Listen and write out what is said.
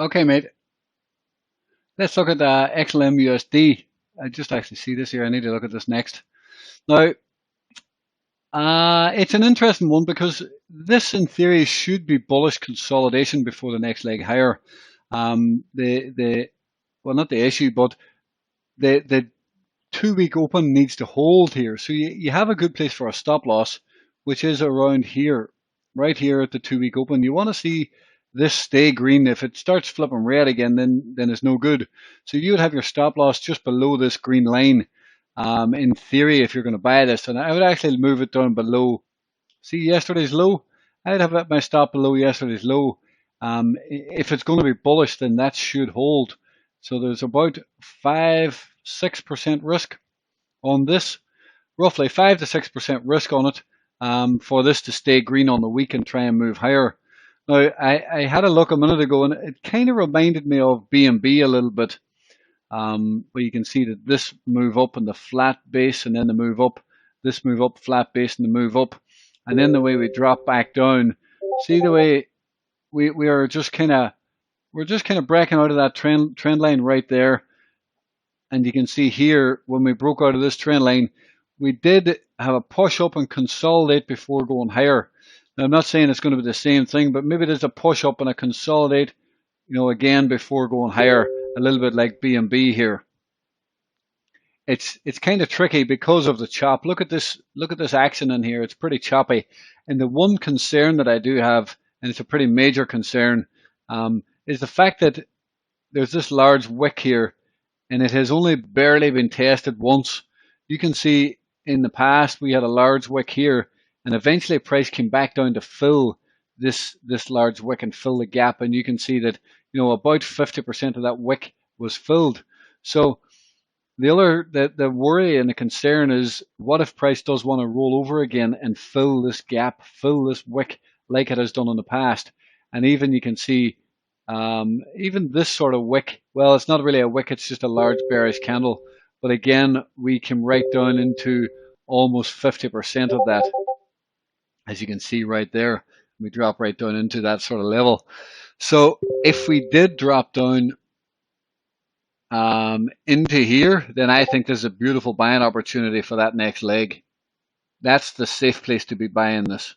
Okay, mate. Let's look at XLM USD. I just actually see this here. I need to look at this next. Now, it's an interesting one because this, in theory, should be bullish consolidation before the next leg higher. Well, not the issue, but the 2 week open needs to hold here. So you have a good place for a stop loss, which is around here, right here at the 2 week open. You want to see this stay green. If it starts flipping red again, then it's no good. So you would have your stop loss just below this green line. In theory, if you're going to buy this, and I would actually move it down below. See yesterday's low? I'd have my stop below yesterday's low. If it's going to be bullish, then that should hold. So there's about 5-6% risk on this, roughly 5 to 6% risk on it, for this to stay green on the week and try and move higher. Now, I had a look a minute ago, and it kind of reminded me of BNB a little bit, where you can see that this move up and the flat base, and then the move up, this move up, flat base, and the move up, and then the way we drop back down. See the way we are just kind of breaking out of that trend line right there. And you can see here, when we broke out of this trend line, we did have a push up and consolidate before going higher. Now, I'm not saying it's going to be the same thing, but maybe there's a push up and a consolidate, again before going higher, a little bit like BNB here. It's kind of tricky because of the chop. Look at this action in here. It's pretty choppy. And the one concern that I do have, and it's a pretty major concern, is the fact that there's this large wick here, and it has only barely been tested once. You can see in the past we had a large wick here, and eventually price came back down to fill this large wick and fill the gap, and you can see that about 50% of that wick was filled. So the worry and the concern is, what if price does want to roll over again and fill this gap, fill this wick like it has done in the past? And even you can see even this sort of wick, well, it's not really a wick, it's just a large bearish candle. But again, we can write down into almost 50% of that, as you can see right there. We drop right down into that sort of level. So if we did drop down into here, then I think there's a beautiful buying opportunity for that next leg. That's the safe place to be buying this.